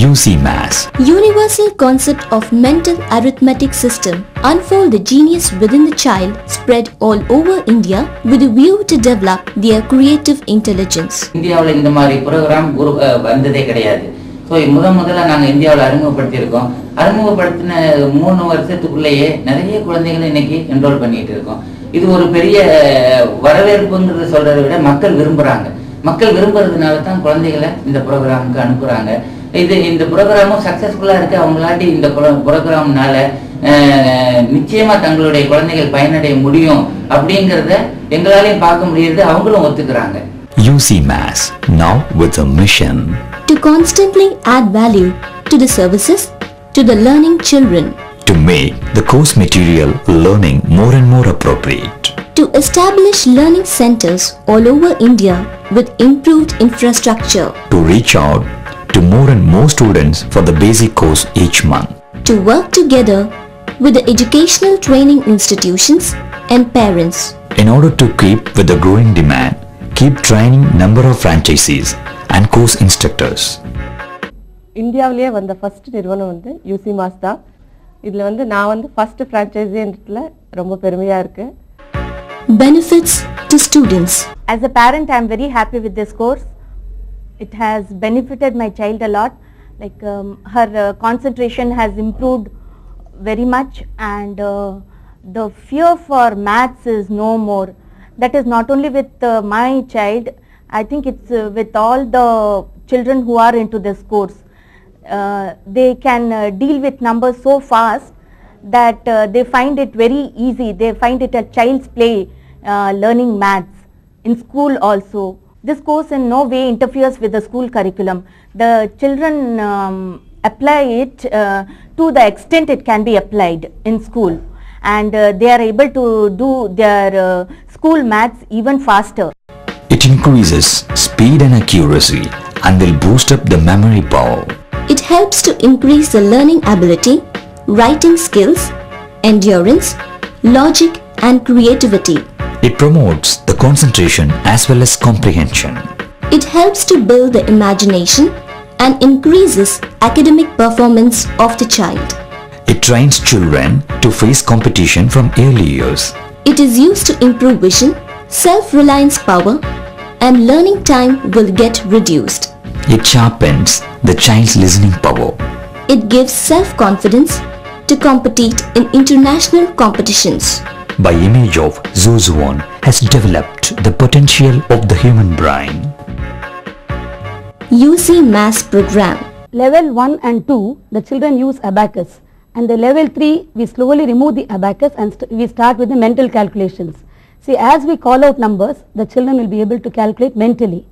UC Maths. Universal concept of mental arithmetic system unfold the genius within the child spread all over India with a view to develop their creative intelligence. இந்தியாவில் இந்த மாதிரி program வந்ததே கிடையாது. So முதல்ல நாங்கள் இந்தியாவில் அறிமுகப்படுத்தியிருக்கோம். அறிமுகப்படுத்தின 3 வருஷத்துக்குள்ளேயே நிறைய குழந்தைகளை இன்னைக்கு என்ரோல் பண்ணிட்டு இருக்கோம். இது ஒரு பெரிய வரவேற்புங்கிறத சொல்றதை விட மக்கள் விரும்புறாங்க. மக்கள் விரும்புறதுனால தான் குழந்தைகளை இந்த ப்ரோக்ராமுக்கு அனுப்புறாங்க. இந்த ப்ரோக்ராமும் சக்சஸ்ஃபுல்லா இருக்கு. அவங்களாட்டி இந்த ப்ரோக்ராம்னால நிச்சயமா தங்களுடைய குழந்தைகள் பயனடைய முடியும் அப்படிங்கறத எங்களாலையும் பார்க்க முடியுது. அவங்களும் ஒத்துக்கிறாங்க. UC Maths, now with a mission to constantly add value to the services to the learning children, to make the course material learning more and more appropriate, to establish learning centers all over India with improved infrastructure, to reach out to more and more students for the basic course each month, to work together with the educational training institutions and parents, in order to keep with the growing demand, keep training number of franchisees and course instructors. இந்தியாவிலேயே வந்த first நிறுவனம் UC Maths தான். இதில் நான் first ஃப்ரான்ச்சைஸின்றதுல ரொம்ப பெருமையாக இருக்கு. Benefits to students. As a parent, I am very happy with this course. It has benefited my child a lot. Like her concentration has improved very much, and the fear for maths is no more. That is not only with my child. I think it's with all the children who are into this course. They can deal with numbers so fast that they find it very easy. They find it a child's play learning maths in school also. This course in no way interferes with the school curriculum. The children apply it to the extent it can be applied in school, and they are able to do their school maths even faster. It increases speed and accuracy and will boost up the memory power. It helps to increase the learning ability, writing skills, endurance, logic and creativity. It promotes the concentration as well as comprehension. It helps to build the imagination and increases academic performance of the child. It trains children to face competition from early years. It is used to improve vision, self-reliance power, and learning time will get reduced. It sharpens the child's listening power. It gives self-confidence to compete in international competitions. By image of Zuzwan has developed the potential of the human brain. UC Maths program. Level 1 and 2, the children use abacus, and the level 3 we slowly remove the abacus and we start with the mental calculations. See, as we call out numbers, the children will be able to calculate mentally.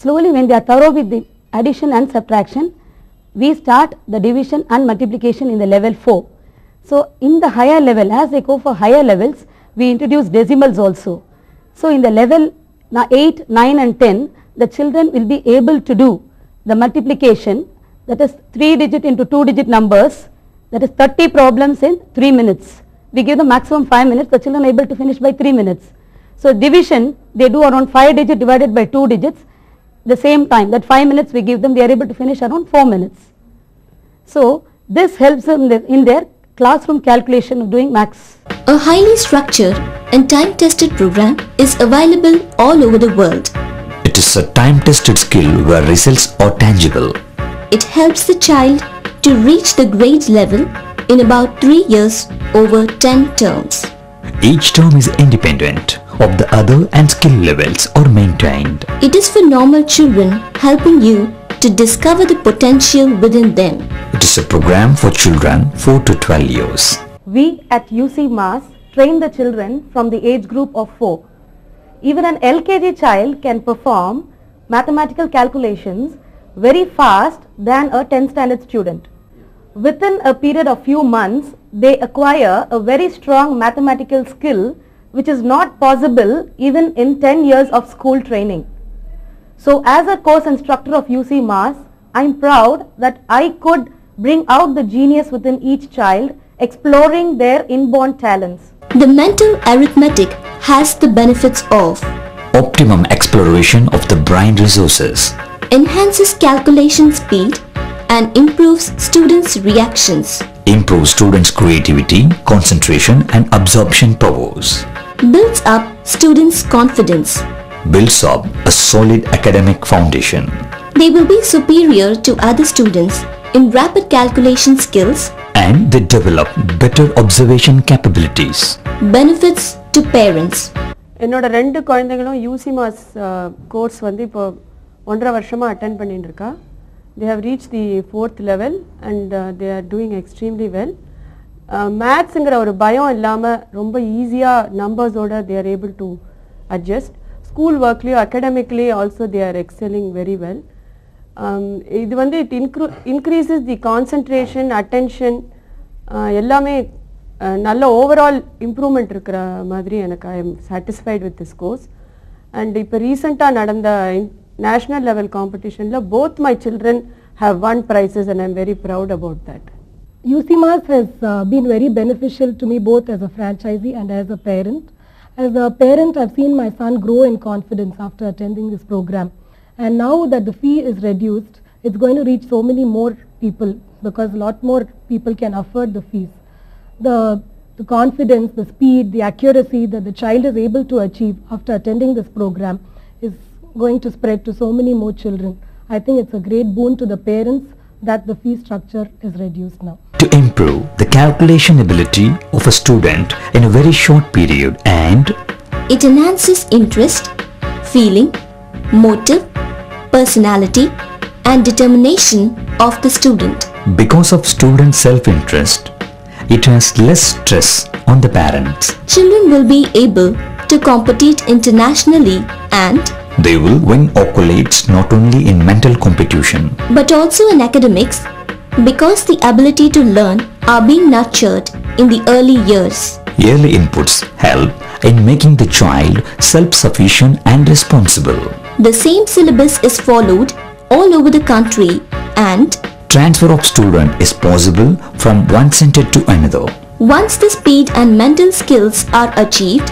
Slowly, when they are thorough with the addition and subtraction, we start the division and multiplication in the level 4. So, in the higher level, as they go for higher levels, we introduce decimals also. So, in the level 8, 9 and 10, the children will be able to do the multiplication, that is 3-digit into 2-digit numbers, that is 30 problems in 3 minutes. We give the maximum 5 minutes, the children are able to finish by 3 minutes. So, division, they do around 5-digit divided by 2 digits, the same time, that 5 minutes we give them, they are able to finish around 4 minutes. So, this helps them in their classroom calculation of doing maths. A highly structured and time-tested program is available all over the world. It is a time-tested skill where results are tangible. It helps the child to reach the grade level in about 3 years over 10 terms. Each term is independent of the other and skill levels are maintained. It is for normal children, helping you to discover the potential within them. It is a program for children 4 to 12 years. We at UC Maths train the children from the age group of 4. Even an LKG child can perform mathematical calculations very fast than a 10th standard student. Within a period of few months, they acquire a very strong mathematical skill which is not possible even in 10 years of school training. So, as a course instructor of UC Maths, I am proud that I could bring out the genius within each child, exploring their inborn talents. The mental arithmetic has the benefits of Optimum exploration of the brain resources, enhances calculation speed and improves students' reactions. Improves students' creativity, concentration and absorption powers. Builds up students' confidence. Builds up a solid academic foundation. They will be superior to other students in rapid calculation skills. And they develop better observation capabilities. Benefits to parents. என்னோட ரெண்டு குழந்தைகளும் யூசிமாஸ் course வந்து இப்போ 1.5 வருஷமா attend பண்ணிட்டு இருக்கா. They have reached the 4th level and they are doing extremely well. மேத்ஸ்ங்கிற ஒரு பயம் இல்லாம ரொம்ப ஈஸியா நம்பர்ஸோட they are able to adjust. School workலயும் academically also they are excelling very well. இது வந்து it increases the concentration, attention, எல்லாமே நல்ல ஓவரால் இம்ப்ரூவ்மெண்ட் இருக்கிற மாதிரி எனக்கு I am satisfied with this course. And இப்போ ரீசெண்டாக நடந்த நேஷ்னல் லெவல் காம்படிஷனில் both my children have won prizes and I'm very proud about that. UCMAS has been very beneficial to me both as a franchisee and as a parent. As a parent, I've seen my son grow in confidence after attending this program. And now that the fee is reduced, it's going to reach so many more people because a lot more people can afford the fees. The confidence, the speed, the accuracy that the child is able to achieve after attending this program is going to spread to so many more children. I think it's a great boon to the parents that the fee structure is reduced now. To improve the calculation ability of a student in a very short period, and it enhances interest, feeling, motive, personality and determination of the student. Because of student self-interest, it has less stress on the parents. Children will be able to compete internationally and They will win accolades not only in mental competition but also in academics because the ability to learn are being nurtured in the early years. Early inputs help in making the child self-sufficient and responsible. The same syllabus is followed all over the country and Transfer of student is possible from one center to another. once the speed and mental skills are achieved,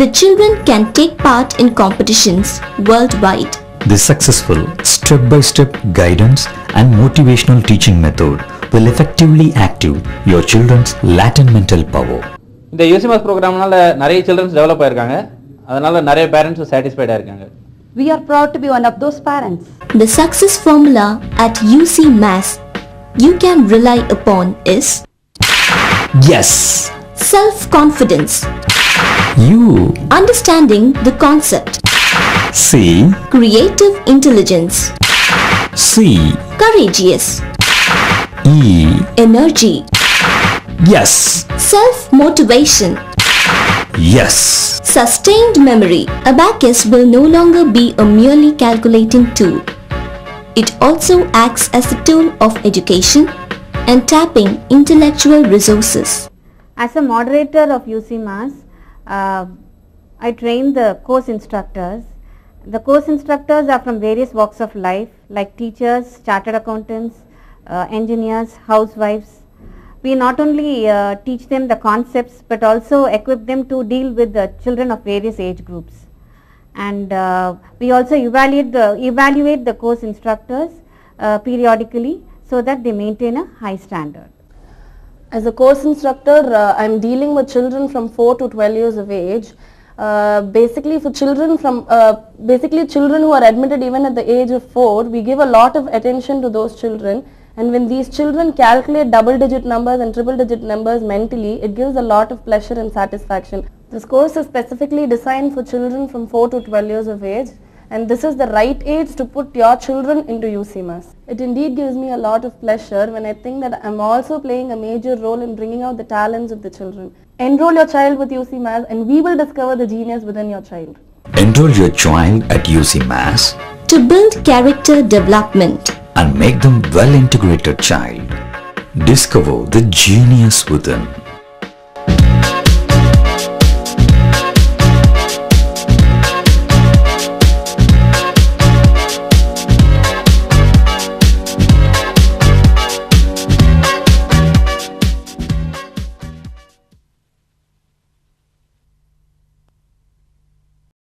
the children can take part in competitions worldwide. This successful step-by-step guidance and motivational teaching method will effectively active your children's latent mental power. இந்த யூசிமாஸ் ப்ரோக்ராம்னால நிறைய children's develop ஆயிருக்காங்க. அதனால நிறைய parents சாட்டிஸ்ஃபைடா இருக்காங்க. We are proud to be one of those parents. The success formula at UCMAS you can rely upon is Yes! self-confidence, You understanding the concept, see, creative intelligence, see, courageous, E, energy, yes, self-motivation, yes. sustained memory. Abacus will no longer be a merely calculating tool. It also acts as a tool of education and tapping intellectual resources. As a moderator of UCMAS, I train the course instructors. The course instructors are from various walks of life like teachers, chartered accountants, engineers, housewives. We not only teach them the concepts but also equip them to deal with the children of various age groups. And we also evaluate the course instructors periodically so that they maintain a high standard. As a course instructor, I am dealing with children from 4 to 12 years of age. Basically children who are admitted even at the age of 4, we give a lot of attention to those children, and when these children calculate double digit numbers and triple digit numbers mentally, it gives a lot of pleasure and satisfaction. This course is specifically designed for children from 4 to 12 years of age, and this is the right age to put your children into UCMAS. It indeed gives me a lot of pleasure when I think that I'm also playing a major role in bringing out the talents of the children. Enroll your child with UCMAS and we will discover the genius within your child. Enroll your child at UCMAS To build character development, and make them well-integrated child. Discover the genius within.